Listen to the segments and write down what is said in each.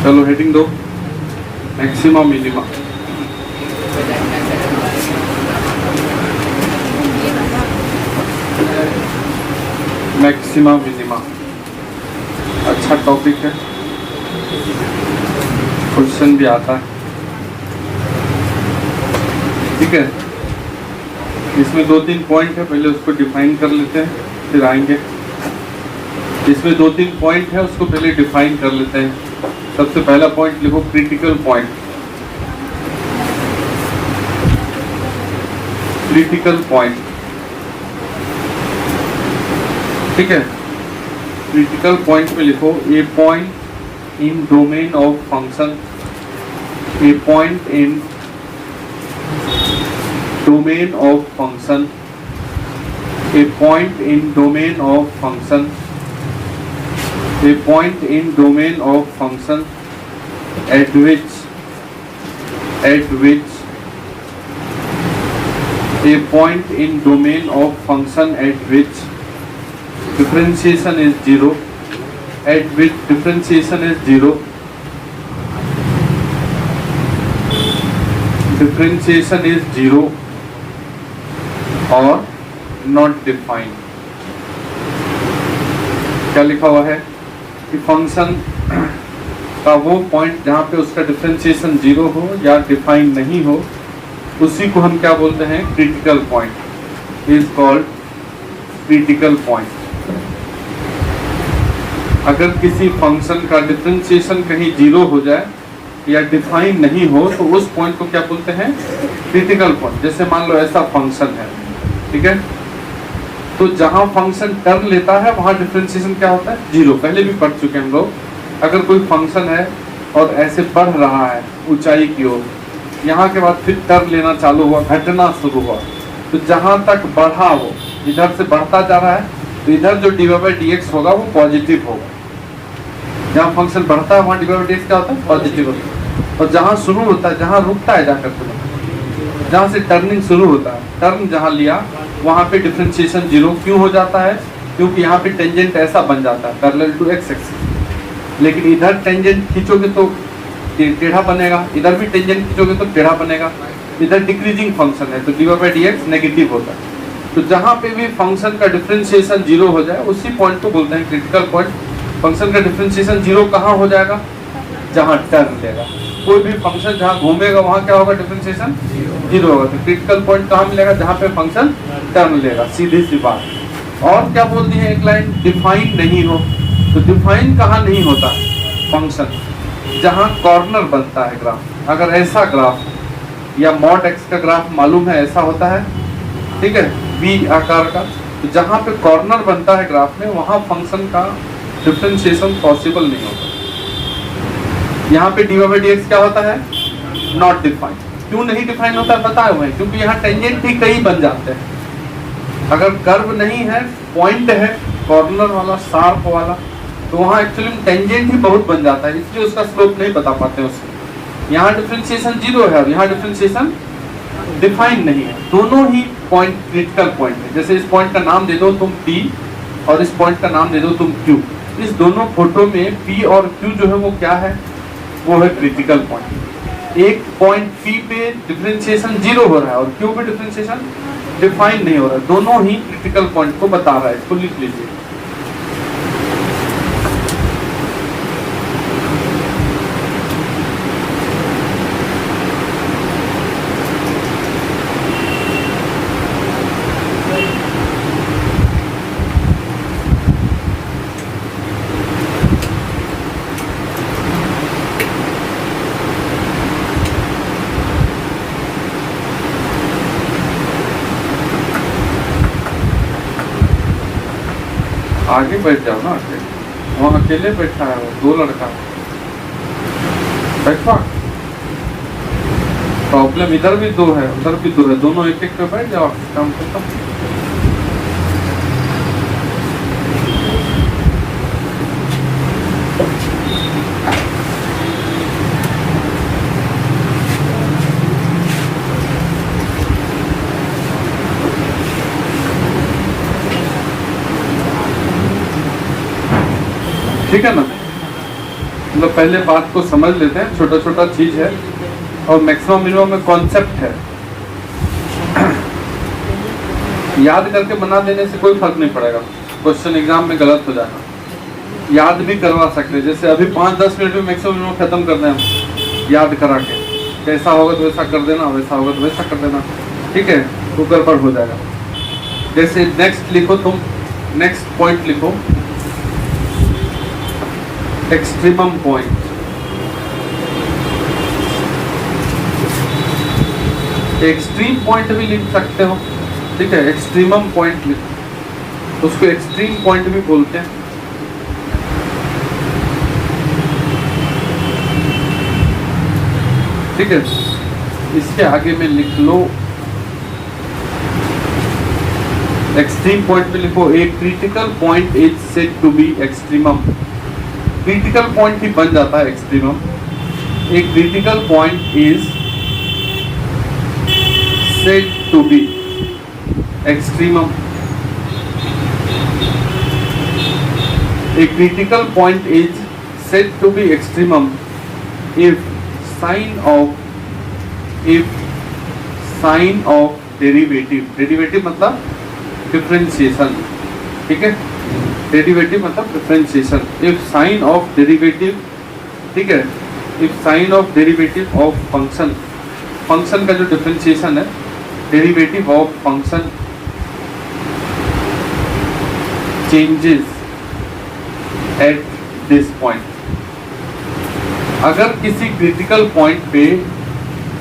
चलो हेडिंग दो, maxima minima. Maxima minima अच्छा टॉपिक है, क्वेश्चन भी आता है। ठीक है, इसमें 2-3 पॉइंट है, पहले उसको डिफाइन कर लेते हैं फिर आएंगे। इसमें 2-3 पॉइंट है, उसको पहले डिफाइन कर लेते हैं। सबसे पहला पॉइंट लिखो, क्रिटिकल पॉइंट। क्रिटिकल पॉइंट, ठीक है। क्रिटिकल पॉइंट में लिखो, a point in domain of function, a point in domain of function, a point in domain of function, a point in domain of function at which a point in domain of function at which differentiation is zero, at which differentiation is zero, differentiation is zero or not defined। क्या लिखा हुआ है कि function का वो point जहाँ पे उसका डिफरेंशिएशन जीरो हो या डिफाइन नहीं हो, उसी को हम क्या बोलते हैं, critical point. Is called critical point. अगर किसी फंक्शन का डिफरेंशिएशन कहीं जीरो हो जाए या डिफाइन नहीं हो तो उस पॉइंट को क्या बोलते हैं, क्रिटिकल पॉइंट। जैसे मान लो ऐसा फंक्शन है, ठीक है, तो जहां फंक्शन टर्न लेता है वहां डिफरेंशिएशन क्या होता है, जीरो। पहले भी पढ़ चुके हैं हम लोग। अगर कोई फंक्शन है और ऐसे बढ़ रहा है ऊंचाई की ओर, यहाँ के बाद फिर टर्न लेना चालू हुआ, घटना शुरू हुआ, तो जहां तक बढ़ा वो इधर से बढ़ता जा रहा है, तो इधर जो dy/dx होगा वो पॉजिटिव होगा। जहाँ फंक्शन बढ़ता है वहाँ dy/dx क्या होता है, पॉजिटिव होता है। और जहाँ शुरू होता है, जहाँ रुकता है जाकर, जहाँ से टर्निंग शुरू होता है, टर्न जहाँ लिया वहाँ पे डिफरेंशिएशन जीरो क्यों हो जाता है, क्योंकि यहाँ पे टेंजेंट ऐसा बन जाता है पैरेलल टू x एक्सिस। लेकिन इधर टेंजेंट खींचोगे तो टेढ़ा बनेगा, इधर भी टेंजेंट खींचोगे तो टेढ़ा बनेगा। इधर डिक्रीजिंग फंक्शन है तो dy/dx नेगेटिव होता है। तो जहाँ पे भी फंक्शन का डिफरेंशिएशन जीरो हो जाए उसी पॉइंट को बोलते हैं क्रिटिकल पॉइंट। फंक्शन का डिफरेंशिएशन जीरो कहाँ हो जाएगा, जहाँ टर्न लेगा। कोई भी फंक्शन जहाँ घूमेगा वहाँ क्या होगा, डिफरेंशिएशन जीरो होगा। तो क्रिटिकल पॉइंट कहाँ मिलेगा, जहाँ पे फंक्शन टर्न लेगा, सीधी सी बात। और क्या बोल दी है एक लाइन, डिफाइन नहीं हो। तो डिफाइन कहाँ नहीं होता फंक्शन, जहाँ कॉर्नर बनता है ग्राफ। अगर ऐसा ग्राफ या मॉड x का ग्राफ मालूम है ऐसा होता है, ठीक है, V आकार का, तो जहाँ पे कॉर्नर बनता है ग्राफ में वहाँ फंक्शन का डिफरेंशिएशन पॉसिबल नहीं होता। यहाँ पे dy/dx क्या होता है, नॉट डिफाइंड। क्यों नहीं डिफाइन होता है बताए हुए हैं, क्योंकि यहाँ टेंजेंट ही कई बन जाते हैं। अगर कर्व नहीं है, पॉइंट है कॉर्नर वाला, शार्प वाला, तो वहाँ एक्चुअली टेंजेंट ही बहुत बन जाता है, इसलिए उसका स्लोप नहीं बता पाते उसको। यहाँ डिफरेंशिएशन जीरो है और यहाँ डिफरेंशिएशन डिफाइन नहीं है। दोनों ही पॉइंट क्रिटिकल पॉइंट है। जैसे इस पॉइंट का नाम दे दो तुम P और इस पॉइंट का नाम दे दो तुम Q। इस दोनों फोटो में P और Q जो है वो क्या है, वो है क्रिटिकल पॉइंट। एक पॉइंट P पे डिफरेंशिएशन जीरो हो रहा है और Q पे डिफरेंशिएशन डिफाइन नहीं हो रहा है। दोनों ही क्रिटिकल पॉइंट को बता रहा है। इसको लिख लीजिए। आगे बैठ जाओ ना, वहाँ अकेले बैठा है वो, दो लड़का बैठा। प्रॉब्लम इधर भी दो है उधर भी दो है, दोनों एक एक पे बैठ जाओ, काम खत्म। ठीक है ना, मतलब पहले बात को समझ लेते हैं, छोटा छोटा चीज है और मैक्सिमम मिनिमम में कॉन्सेप्ट है। याद करके बना देने से कोई फर्क नहीं पड़ेगा, क्वेश्चन एग्जाम में गलत हो जाएगा। याद भी करवा सकते हैं, जैसे अभी 5-10 मिनट में मैक्सिमम मिनिमम खत्म कर दें हम याद करा के, कैसा होगा तो वैसा कर देना, वैसा होगा तो वैसा कर देना, ठीक है, तो गड़बड़ हो जाएगा। जैसे नेक्स्ट लिखो तुम, नेक्स्ट पॉइंट लिखो, एक्सट्रीमम पॉइंट। एक्सट्रीम पॉइंट भी लिख सकते हो, ठीक है, एक्सट्रीमम पॉइंट लिखो, उसको एक्सट्रीम पॉइंट भी बोलते हैं। ठीक है, इसके आगे में लिख लो, एक्सट्रीम पॉइंट में लिखो, a critical point is said to be extremum. Critical point ही बन जाता है extremum. A critical point is said to be extremum. A critical point is said to be extremum if sign of derivative मतलब differentiation, ठीक है, derivative मतलब differentiation. If sign of derivative, ठीक है, if sign of derivative of function, function का जो differentiation है, derivative of function changes at this point. अगर किसी क्रिटिकल पॉइंट पे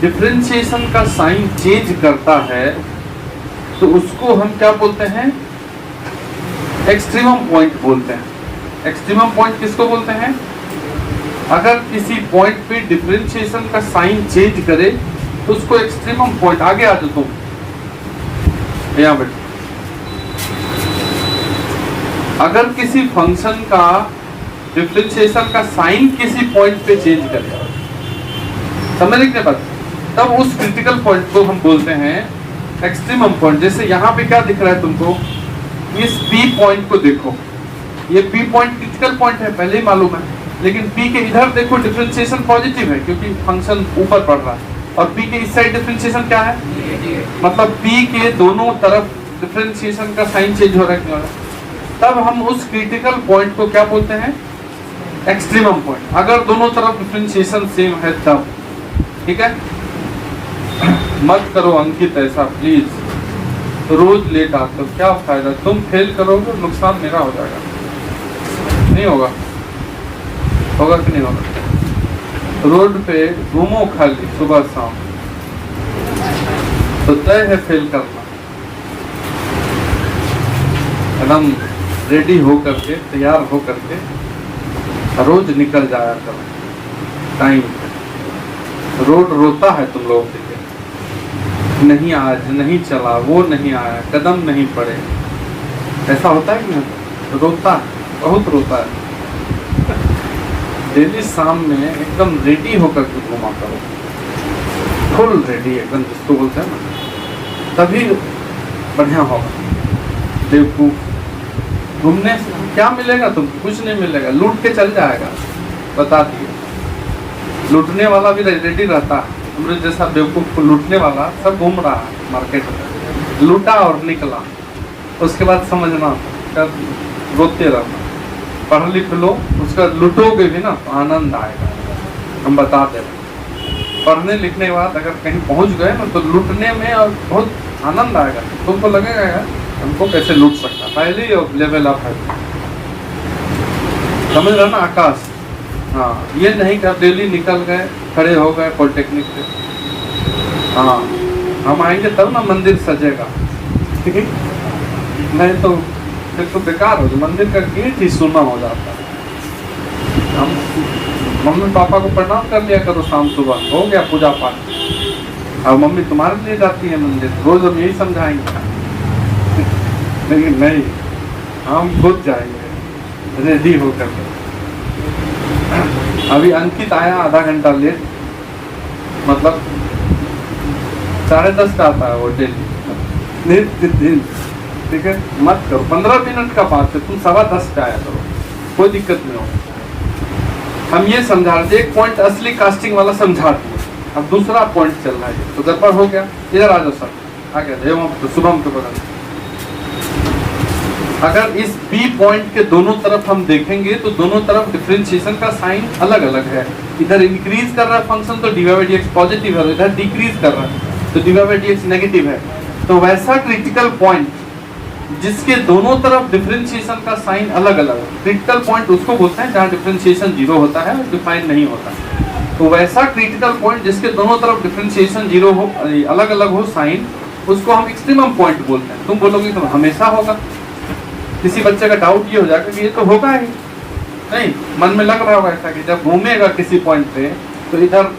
डिफरेंशिएशन का साइन चेंज करता है तो उसको हम क्या बोलते हैं, एक्सट्रीमम पॉइंट बोलते हैं। एक्सट्रीमम पॉइंट किसको बोलते हैं, अगर किसी पॉइंट पे डिफरेंशिएशन का साइन चेंज करे तो उसको एक्सट्रीमम पॉइंट। आगे आ जाओ तुम यहाँ बैठो। अगर किसी फंक्शन का डिफरेंशिएशन का साइन किसी पॉइंट पे चेंज करे, समझने के बाद तब उस क्रिटिकल पॉइंट को हम बोलते हैं एक्सट्रीमम पॉइंट। जैसे यहाँ पे क्या दिख रहा है तुमको, इस P पॉइंट को देखो, ये P पॉइंट क्रिटिकल पॉइंट है, पहले ही मालूम है, लेकिन P के इधर देखो डिफरेंशिएशन पॉजिटिव है क्योंकि फंक्शन ऊपर बढ़ रहा है, और P के इस साइड डिफरेंशिएशन क्या है, मतलब P के दोनों तरफ डिफरेंशिएशन का साइन चेंज हो रहा है। तब हम उस क्रिटिकल पॉइंट को क्या बोलते हैं, एक्सट्रीमम पॉइंट। अगर दोनों तरफ डिफरेंशिएशन सेम है तब, ठीक है। मत करो अंकित ऐसा प्लीज, रोज लेट आते हो, क्या फायदा, तुम फेल करोगे नुकसान मेरा हो जाएगा। नहीं होगा, होगा कि नहीं होगा। रोड पे घूमो खाली सुबह शाम तो तय है फेल करना। एकदम रेडी हो करके, तैयार हो करके रोज निकल जाया करो टाइम पे। रोड रोता है तुम लोगों के लिए, नहीं आज नहीं चला, वो नहीं आया, कदम नहीं पड़े, ऐसा होता है कि नहीं, रोता है, बहुत रोता है। डेली शाम में एकदम रेडी होकर के घूमा करो, फुल रेडी एकदम, जिसको बोलते हैं ना, तभी बढ़िया होगा। बेवकूफ घूमने से क्या मिलेगा तुमको, कुछ नहीं मिलेगा, लूट के चल जाएगा, बता दिए। लूटने वाला भी रेडी रहता है, हमरे जैसा बेवकूफ को लूटने वाला सब घूम रहा है मार्केट में, लूटा और निकला, उसके बाद समझना कर रोते रहना। पढ़ लिख लो, उसका लूटोगे भी ना तो आनंद आएगा, हम बता दे रहे। पढ़ने लिखने के बाद अगर कहीं पहुंच गए ना तो लूटने में और बहुत आनंद आएगा, तुमको लगेगा यार हमको कैसे लूट सकता, पहले ही लेवल अप है, समझ रहा ना आकाश। हाँ, ये नहीं कर डेली निकल गए, खड़े हो गए पॉलिटेक्निक पे, हाँ हम आएंगे तब ना मंदिर सजेगा, ठीक है, नहीं तो फिर तो बेकार हो, मंदिर का गेट ही सुना हो जाता है। हम मम्मी पापा को प्रणाम कर लिया करो शाम सुबह, हो गया पूजा पाठ। और मम्मी तुम्हारे लिए जाती है मंदिर, रोज हम यही समझाएंगे, लेकिन नहीं, हम खुद जाएंगे रेडी होकर। अभी अंकित आया आधा घंटा लेट, मतलब 10:30 का आता है वो डेली दिन, ठीक है। मत करो, 15 मिनट का बात है, तुम 10:15 पे आया करो, कोई दिक्कत नहीं हो। हम ये समझा रहे थे, एक पॉइंट असली कास्टिंग वाला समझा दिए, अब दूसरा पॉइंट चल रहा है तो गड़बड़ हो गया। इधर आ जाओ सर, आ गया तो शुभम के बगल। अगर इस बी पॉइंट के दोनों तरफ हम देखेंगे तो दोनों तरफ डिफरेंशिएशन का साइन अलग अलग है। इधर इंक्रीज कर रहा है फंक्शन तो dy/dx पॉजिटिव है, इधर डिक्रीज कर रहा है तो dy/dx नेगेटिव है। तो वैसा क्रिटिकल पॉइंट जिसके दोनों तरफ डिफरेंशिएशन का साइन अलग अलग है, क्रिटिकल पॉइंट उसको बोलते हैं जहाँ डिफरेंशिएशन 0 होता है और डिफाइन नहीं होता। तो वैसा क्रिटिकल पॉइंट जिसके दोनों तरफ डिफरेंशिएशन 0 हो, अलग अलग हो साइन, उसको हम एक्सट्रीमम पॉइंट बोलते हैं। तुम बोलोगे तो हमेशा होगा, किसी बच्चे का डाउट ये हो जाएगा कि ये तो होगा ही नहीं, मन में लग रहा होगा ऐसा कि जब घूमेगा किसी पॉइंट पे तो इधर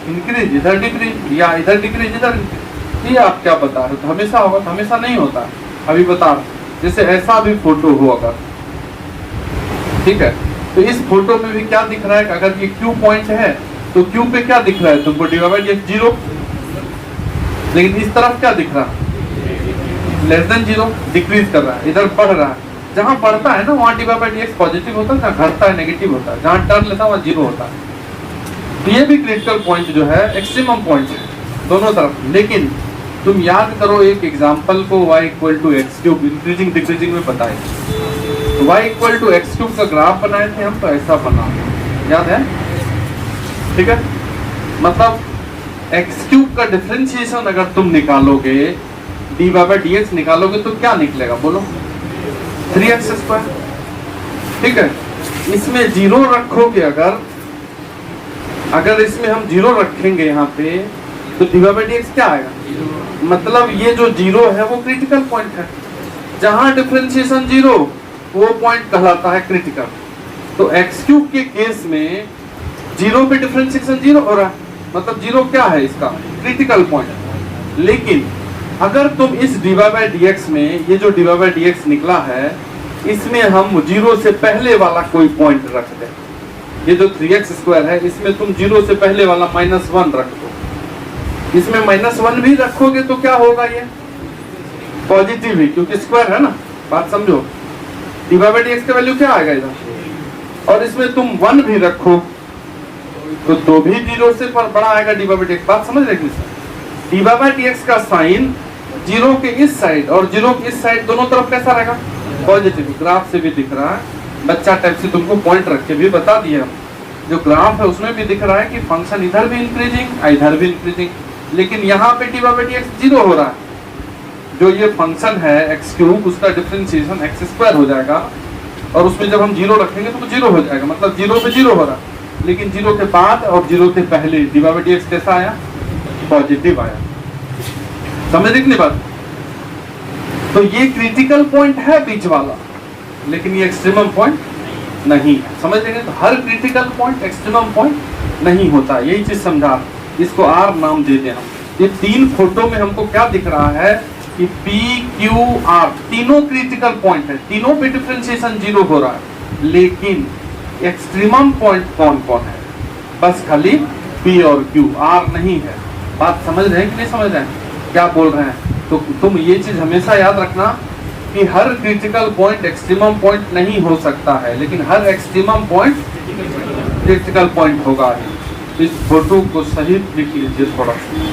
इंक्रीज इधर डिक्रीज या इधर डिक्रीज इधर, ये आप क्या बता रहे हो? तो हमेशा होगा, तो हमेशा नहीं होता। अभी बता, जैसे ऐसा भी फोटो हो अगर, ठीक है, तो इस फोटो में भी क्या दिख रहा है? अगर ये क्यू पॉइंट है तो क्यू पे क्या दिख रहा है तुमको? dy/dx 0। लेकिन इस तरफ क्या दिख रहा है? लेस देन 0, डिक्रीज कर रहा है, इधर बढ़ रहा है। जहां बढ़ता है ना वहां dy/dx पॉजिटिव होता है, जहां घटता है नेगेटिव होता है, जहां टर्न लेता है वहां 0 होता है। तो ये भी क्रिटिकल पॉइंट जो है एक्सट्रीमम पॉइंट है दोनों तरफ। लेकिन तुम याद करो एक एग्जांपल को y = x³ इंक्रीजिंग डिक्रीजिंग में बताए, तो y = x³ का ग्राफ बनाए थे हम, तो ऐसा बना, याद है? ठीक है, मतलब x³ का डिफरेंशिएशन अगर तुम निकालोगे, dy/dx निकालोगे तो क्या निकलेगा बोलो? 3x²। ठीक है, इसमें 0 रखोगे, अगर इसमें हम 0 रखेंगे यहाँ पे तो dy/dx क्या आएगा? मतलब ये जो 0 है वो क्रिटिकल पॉइंट है, जहां डिफरेंशिएशन 0 वो पॉइंट कहलाता है क्रिटिकल। तो x³ के केस में 0 पे डिफरेंशिएशन 0 हो रहा है, मतलब 0 क्या है इसका? Critical point. लेकिन अगर तुम इस dy/dx में, ये जो dy/dx निकला है, इसमें हम 0 से पहले वाला कोई पॉइंट रख दें, ये जो 3x² है इसमें तुम 0 से पहले वाला -1 रख दो, इसमें -1 भी रखोगे तो क्या होगा? ये पॉजिटिव ही, क्योंकि स्क्वायर है ना, बात समझो। dy/dx का वैल्यू क्या आएगा इधर? और इसमें तुम 1 भी रखो तो भी 0 से बड़ा आएगा dy/dx। बात समझ रहे हैं? dy/dx का साइन 0 के इस साइड और 0 के इस साइड दोनों तरफ कैसा रहेगा? पॉजिटिव। ग्राफ से भी दिख रहा है, बच्चा टाइप से तुमको पॉइंट रख के भी बता दिया। जो ग्राफ है उसमें भी दिख रहा है कि फंक्शन इधर भी इंक्रीजिंग इधर भी इंक्रीजिंग, लेकिन यहाँ पे dy/dx 0 हो रहा है। जो ये फंक्शन है x³ उसका डिफरेंशिएशन x² हो जाएगा, और उसमें जब हम 0 रखेंगे तो 0 हो जाएगा, मतलब 0 पे 0 हो रहा है। लेकिन 0 के बाद और 0 के पहले dy/dx कैसा आया? पॉजिटिव आया। समझ रही बात? तो ये क्रिटिकल पॉइंट है बीच वाला, लेकिन ये एक्सट्रीमम पॉइंट नहीं है। समझ लेंगे? तो हर क्रिटिकल पॉइंट एक्सट्रीमम पॉइंट नहीं होता, यही चीज समझा। इसको R नाम दे दें हम। ये 3 फोटो में हमको क्या दिख रहा है कि P, Q, R तीनों क्रिटिकल पॉइंट है, तीनों पे डिफरेंशिएशन 0 हो रहा है। लेकिन एक्सट्रीमम पॉइंट कौन कौन है? बस खाली P और Q, R नहीं है। बात समझ रहे हैं कि नहीं समझ रहे हैं क्या बोल रहे हैं? तो तुम ये चीज हमेशा याद रखना कि हर क्रिटिकल पॉइंट एक्सट्रीमम पॉइंट नहीं हो सकता है, लेकिन हर एक्सट्रीमम पॉइंट क्रिटिकल पॉइंट होगा। इस फोटो को सही लिख लीजिए थोड़ा सा।